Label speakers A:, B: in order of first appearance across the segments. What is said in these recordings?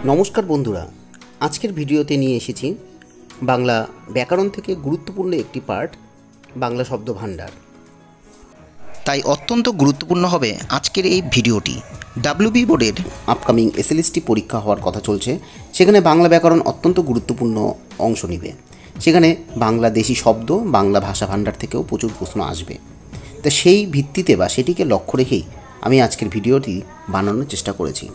A: নমস্কার বন্ধুরা, আজকের ভিডিওতে নিয়ে এসেছি বাংলা ব্যাকরণ থেকে গুরুত্বপূর্ণ একটি পার্ট, বাংলা শব্দ ভাণ্ডার।
B: তাই অত্যন্ত গুরুত্বপূর্ণ হবে আজকের এই ভিডিওটি। ডাব্লিউবি বোর্ডের
A: আপকামিং এসএলএসটি পরীক্ষা হওয়ার কথা চলছে, সেখানে বাংলা ব্যাকরণ অত্যন্ত গুরুত্বপূর্ণ অংশ নেবে। সেখানে বাংলা দেশি শব্দ, বাংলা ভাষা ভাণ্ডার থেকেও প্রচুর প্রশ্ন আসবে। তা সেই ভিত্তিতে বা সেটিকে লক্ষ্য রেখেই আমি আজকের ভিডিওটি বানানোর চেষ্টা করেছি।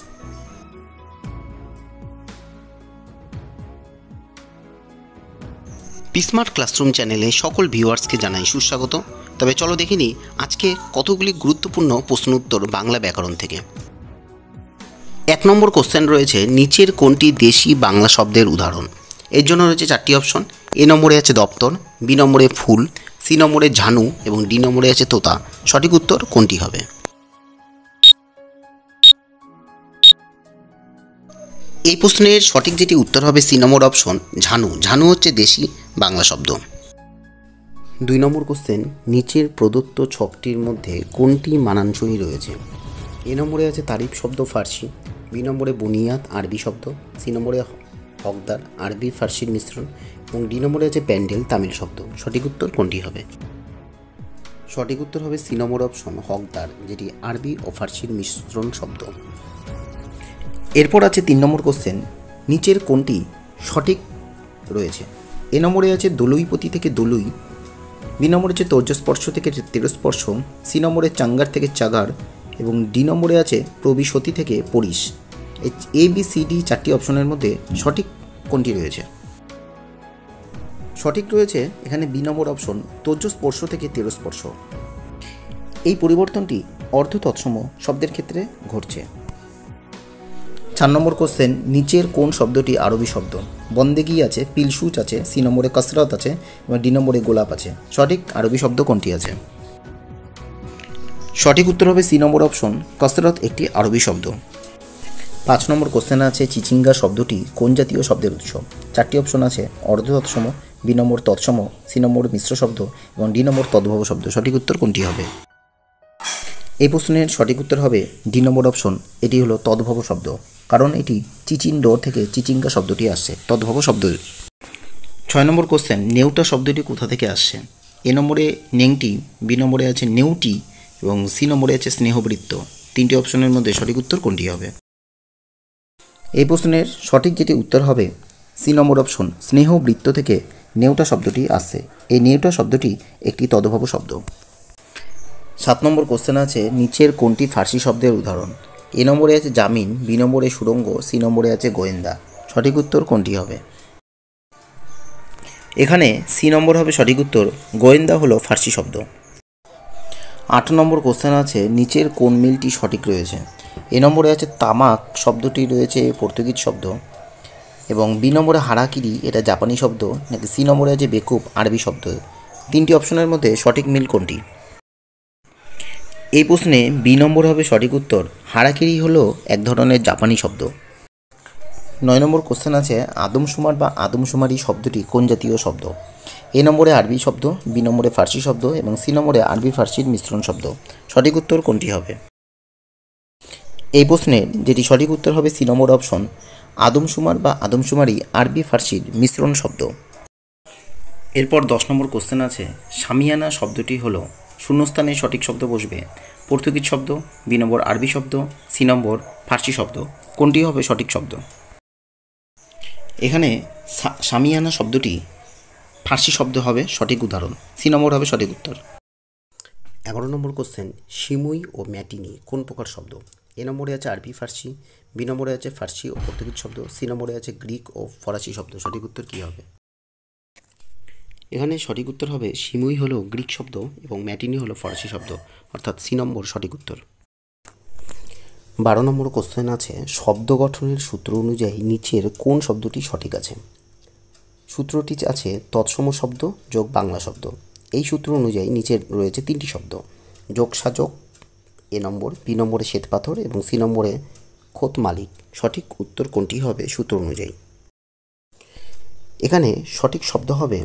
B: স্মার্ট ক্লাসরুম চ্যানেলে সকল ভিউয়ার্সকে জানাই সুস্বাগত। তবে চলো দেখে নিই আজকে কতগুলি গুরুত্বপূর্ণ প্রশ্ন উত্তর বাংলা ব্যাকরণ থেকে।
A: 1 নম্বর কোশ্চেন রয়েছে, নিচের কোনটি দেশি বাংলা শব্দের উদাহরণ? এর জন্য রয়েছে 4টি অপশন। এ নম্বরে আছে দপ্তর, বি নম্বরে ফুল, সি নম্বরে ঝানু এবং ডি নম্বরে আছে তোতা। সঠিক উত্তর কোনটি হবে? এই প্রশ্নের সঠিক যেটি উত্তর হবে সি নম্বর অপশন, ঝানু। ঝানু হচ্ছে দেশি বাংলা শব্দ। 2 নম্বর কোশ্চেন, নিচের প্রদত্ত ছকটির মধ্যে কোনটি মানানসই রয়েছে? এ নম্বরে আছে তারিফ শব্দ ফার্সি, বি নম্বরে বুনিয়াদ আরবি শব্দ, সি নম্বরে হকদার আরবি ফার্সির মিশ্রণ এবং ডি নম্বরে আছে প্যান্ডেল তামিল শব্দ। সঠিক উত্তর কোনটি হবে? সঠিক উত্তর হবে সি নম্বর অপশন, হকদার, যেটি আরবি ও ফার্সির মিশ্রণ শব্দ।
B: এরপর আছে 3 নম্বর কোশ্চেন, নিচের কোনটি সঠিক রয়েছে? এ নম্বরে আছে দলুইপতি থেকে দলুই, বি নম্বরে আছে তর্জস্পর্শ থেকে তেরস্পর্শ, সি নম্বরে চাঙ্গার থেকে চাগার এবং ডি নম্বরে আছে প্রবিশতি থেকে পরিশ। এ বি সি ডি 4টি অপশনের মধ্যে সঠিক কোনটি রয়েছে? সঠিক রয়েছে এখানে বি নম্বর অপশন, তর্জস্পর্শ থেকে তেরস্পর্শ। এই পরিবর্তনটি অর্ধ তৎসম শব্দের ক্ষেত্রে ঘটছে। 4 নম্বর কোশ্চেন, নিচের কোন শব্দটি আরবি শব্দ? বন্দেগি আছে, পিলসুচ আছে, সি নম্বরে কসরত আছে এবং ডি নম্বরে গোলাপ আছে। সঠিক আরবি শব্দ কোনটি আছে? সঠিক উত্তর হবে সি নম্বর অপশন, কসরত একটি আরবি শব্দ। 5 নম্বর কোশ্চেন আছে, চিচিঙ্গা শব্দটি কোন জাতীয় শব্দের উৎস? 4টি অপশন আছে, অর্ধ তৎসম, বি নম্বর তৎসম, সি নম্বর মিশ্র শব্দ এবং ডি নম্বর তদ্ভব শব্দ। সঠিক উত্তর কোনটি হবে? এই প্রশ্নের সঠিক উত্তর হবে ডি নম্বর অপশন, এটি হলো তদ্ভব শব্দ, কারণ এটি চিচিন্ডো থেকে চিচিঙ্গা শব্দটি আসছে, তদ্ভব শব্দ। 6 নম্বর কোশ্চেন, নেউটা শব্দটি কোথা থেকে আসছে? এ নম্বরে নেংটি, বি নম্বরে আছে নেউটি এবং সি নম্বরে আছে স্নেহবৃত্ত। 3টি অপশনের মধ্যে সঠিক উত্তর কোনটি হবে? এই প্রশ্নের সঠিক যেটি উত্তর হবে সি নম্বর অপশন, স্নেহবৃত্ত থেকে নেউটা শব্দটি আসছে। এই নেউটা শব্দটি একটি তদ্ভব শব্দ। 7 নম্বর কোশ্চেন আছে, নিচের কোনটি ফার্সি শব্দের উদাহরণ? এ নম্বরে আছে জামিন, বি নম্বরে সুড়ঙ্গ, সি নম্বরে আছে গোয়েন্দা। সঠিক উত্তর কোনটি হবে? এখানে সি নম্বর হবে সঠিক উত্তর, গোয়েন্দা হলো ফার্সি শব্দ। 8 নম্বর কোশ্চেন আছে, নিচের কোন মিলটি সঠিক রয়েছে? এ নম্বরে আছে তামাক শব্দটি রয়েছে পর্তুগিজ শব্দ এবং বি নম্বরে হারাকিরি, এটা জাপানি শব্দ, নাকি সি নম্বরে আছে বেকুব আরবি শব্দ। 3টি অপশনের মধ্যে সঠিক মিল কোনটি? এই প্রশ্নে বি নম্বর হবে সঠিক উত্তর, হারাকিরি হলো এক ধরনের জাপানি শব্দ। 9 নম্বর কোশ্চেন আছে, আদমশুমার বা আদমশুমারি শব্দটি কোন জাতীয় শব্দ? এ নম্বরে আরবি শব্দ, বি নম্বরে ফার্সি শব্দ এবং সি নম্বরে আরবি ফার্সির মিশ্রণ শব্দ। সঠিক উত্তর কোনটি হবে? এই প্রশ্নের যেটি সঠিক উত্তর হবে সি নম্বর অপশন, আদমশুমার বা আদমশুমারি আরবি ফার্সির মিশ্রণ শব্দ। এরপর 10 নম্বর কোশ্চেন আছে, সামিয়ানা শব্দটি হলো শূন্যস্থানে সঠিক শব্দ বসবে পর্তুগিজ শব্দ, বি নম্বর আরবি শব্দ, সি নম্বর ফার্সি শব্দ। কোনটি হবে সঠিক শব্দ? এখানে সামিয়ানা শব্দটি ফার্সি শব্দ হবে সঠিক উদাহরণ, সি নম্বর হবে সঠিক উত্তর।
A: 11 নম্বর কোশ্চেন, সিমুই ও ম্যাটিনি কোন প্রকার শব্দ? এ নম্বরে আছে আরবি ফার্সি, বি নম্বরে আছে ফার্সি ও পর্তুগিজ শব্দ, সি নম্বরে আছে গ্রিক ও ফরাসি শব্দ। সঠিক উত্তর কী হবে? এখানে সঠিক উত্তর হবে সিমুই হলো গ্রিক শব্দ এবং ম্যাটিনি হলো ফরাসি শব্দ, অর্থাৎ সি নম্বর সঠিক উত্তর। 12 নম্বর কোশ্চেন আছে, শব্দ গঠনের সূত্র অনুযায়ী নিচের কোন শব্দটি সঠিক আছে? সূত্রটি আছে তৎসম শব্দ যোগ বাংলা শব্দ। এই সূত্র অনুযায়ী নিচের রয়েছে 3টি শব্দ, যোগ সাযোগ, এ নম্বর, বি নম্বরে শ্বেতপাথর এবং সি নম্বরে খোত মালিক। সঠিক উত্তর কোনটি হবে সূত্র অনুযায়ী? এখানে সঠিক শব্দ হবে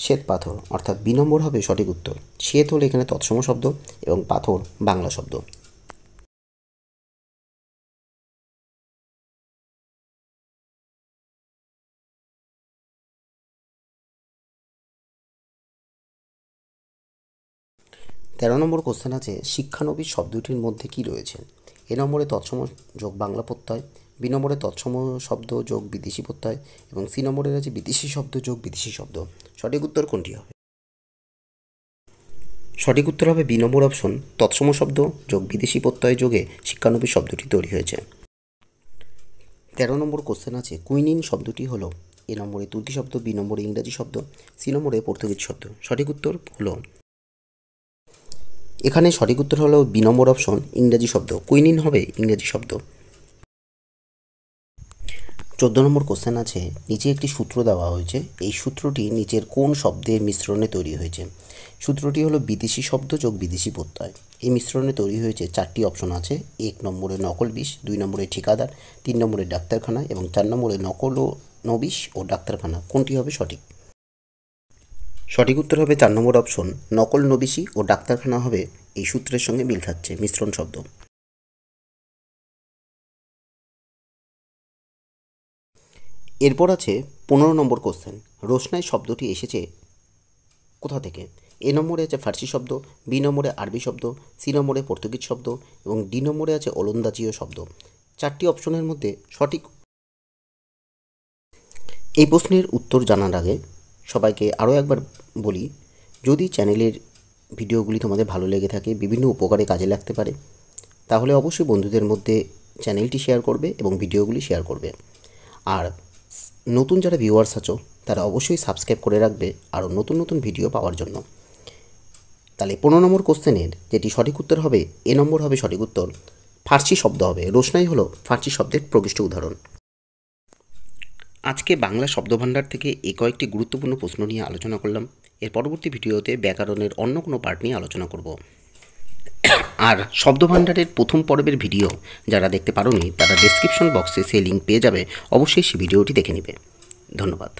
A: শ্বেতপাথর, অর্থাৎ বি নম্বর হবে সঠিক উত্তর। শ্বেত হলো এখানে তৎসম শব্দ এবং পাথর বাংলা শব্দ। 13 নম্বর কোশ্চেন আছে শিক্ষানবিশ শব্দটির মধ্যে কি রয়েছে? এ নম্বরে তৎসম যোগ বাংলা প্রত্যয়, বি নম্বরে তৎসম শব্দ যোগ বিদেশি প্রত্যয় এবং সি নম্বরে আছে বিদেশি শব্দ যোগ বিদেশি শব্দ। সঠিক উত্তর কোনটি হবে? সঠিক উত্তর হবে বি নম্বর অপশন, তৎসম শব্দ যোগ বিদেশি প্রত্যয় যোগে শিক্ষানবিশ শব্দটি তৈরি হয়েছে। 13 নম্বর কোশ্চেন আছে কুইনিন শব্দটি হলো এ নম্বরে তুর্কি শব্দ, বি নম্বরে ইংরাজি শব্দ, সি নম্বরে পর্তুগিজ শব্দ। সঠিক উত্তর হলো এখানে সঠিক উত্তর হলো বি নম্বর অপশন, ইংরাজি শব্দ। কুইনিন হবে ইংরাজি শব্দ। 14 নম্বর কোশ্চেন আছে নিচে একটি সূত্র দেওয়া হয়েছে, এই সূত্রটি নিচের কোন শব্দের মিশ্রণে তৈরি হয়েছে? সূত্রটি হলো বিদেশি শব্দ যোগ বিদেশি প্রত্যয়। এই মিশ্রণে তৈরি হয়েছে। 4টি অপশন আছে, 1 নম্বরে নকল বিষ, 2 নম্বরে ঠিকাদার, 3 নম্বরে ডাক্তারখানা এবং 4 নম্বরে নকল ও নবিশ ও ডাক্তারখানা। কোনটি হবে সঠিক? সঠিক উত্তর হবে 4 নম্বর অপশন, নকল নবিশি ও ডাক্তারখানা হবে এই সূত্রের সঙ্গে মিল খাচ্ছে, মিশ্রণ শব্দ। এরপর আছে 15 নম্বর কোশ্চেন, রোশনাই শব্দটি এসেছে কোথা থেকে? এ নম্বরে আছে ফার্সি শব্দ, বি নম্বরে আরবি শব্দ, সি নম্বরে পর্তুগিজ শব্দ এবং ডি নম্বরে আছে ওলন্দাজীয় শব্দ। 4টি অপশনের মধ্যে সঠিক। এই প্রশ্নের উত্তর জানার আগে সবাইকে আরও একবার বলি, যদি চ্যানেলের ভিডিওগুলি তোমাদের ভালো লেগে থাকে, বিভিন্ন উপকারে কাজে লাগতে পারে, তাহলে অবশ্যই বন্ধুদের মধ্যে চ্যানেলটি শেয়ার করবে এবং ভিডিওগুলি শেয়ার করবে। আর নতুন যারা ভিউয়ার্স আছো তারা অবশ্যই সাবস্ক্রাইব করে রাখবে আরও নতুন নতুন ভিডিও পাওয়ার জন্য। তাহলে 15 নম্বর কোশ্চেনের যেটি সঠিক উত্তর হবে, এ নম্বর হবে সঠিক উত্তর, ফার্সি শব্দ হবে। রোশনাই হলো ফার্সি শব্দের প্রকৃষ্ট উদাহরণ। আজকে বাংলা শব্দভাণ্ডার থেকে এই কয়েকটি গুরুত্বপূর্ণ প্রশ্ন নিয়ে আলোচনা করলাম। এর পরবর্তী ভিডিওতে ব্যাকরণের অন্য কোনো পার্ট নিয়ে আলোচনা করব। আর শব্দভাণ্ডারের প্রথম পর্বের ভিডিও যারা দেখতে পারোনি তারা ডেসক্রিপশন বক্সে সেই লিঙ্ক পেয়ে যাবে, অবশ্যই সেই ভিডিওটি দেখে নেবে। ধন্যবাদ।